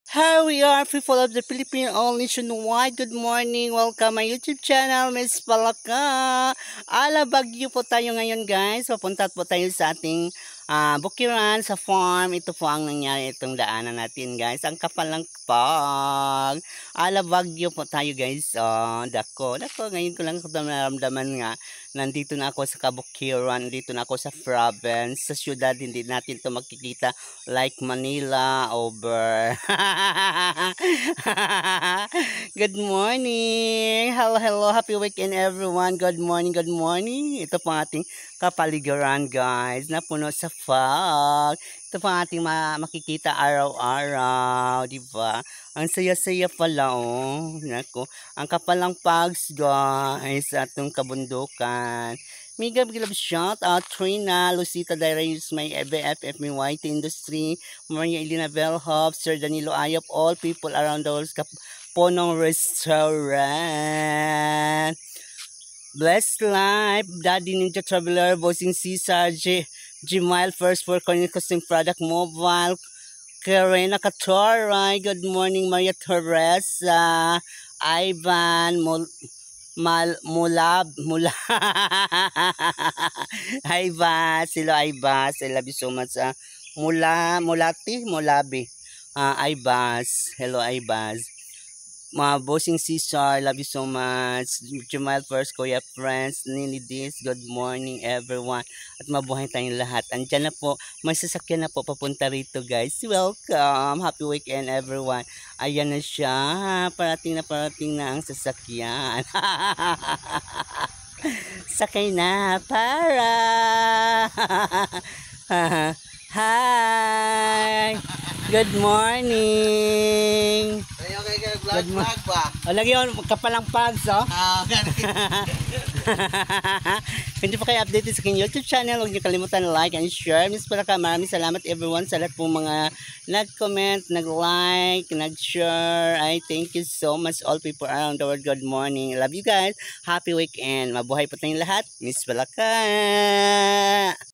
Here we are, people of the Philippine all nationwide. Good morning. Welcome my YouTube channel, Miss Palaka. Bagyo po tayo ngayon, guys. Papunta po tayo sa ating bukiran sa farm. Ito po ang nangyari itong daanan natin, guys. Ang kapal ng kapag. Bagyo po tayo, guys. Dako. Ngayon ko lang naramdaman nga. Nandito na ako sa Kabukiran. Nandito na ako sa province. Sa syudad, hindi natin to makikita like Manila over. Good morning. Hello. Happy weekend everyone. Good morning. Ito po ang ating kapaligiran, guys. Napuno sa fog. Ito po ang ating makikita araw-araw, di ba? Ang saya-saya pala, oh. Nako, ang kapalang pags, guys, sa atong kabundukan. Mega big love shout out Trina, Lucita Darius, my BFF, my White Industry, Maria Elena Bellhop, Sir Danilo Ayop, all people around the world, Ponong Restaurant. Blessed Life, Daddy Ninja Traveler, Bossing Cesar, Gmail, First for Corning Custom Product Mobile, Karena Katoray, good morning Maria Teresa, Ivan, Mulab. Hi Bas, hello I Bas, I love you so much. Mulabi. I Bas, hello I Bas. Mga bossing Cesar, love you so much. Jamal first, Kuya Friends, Nini Dis, good morning everyone. At mabuhay tayong lahat. Andyan na po, may sasakyan na po papunta rito guys. Welcome, happy weekend everyone. Ayan na siya, parating na ang sasakyan. Sakay na para. Hi, good morning. Vlog ba? O, lagi yun, kapalang pags, oh. Kung di pa kayo updated sa aking YouTube channel, huwag niyo kalimutan like and share. Miss Palaka, maraming salamat everyone sa lahat pong mga nag-comment, nag-like, nag-share. I thank you so much all people around the world. Good morning. Love you guys. Happy weekend. Mabuhay po tayong lahat. Miss Palaka.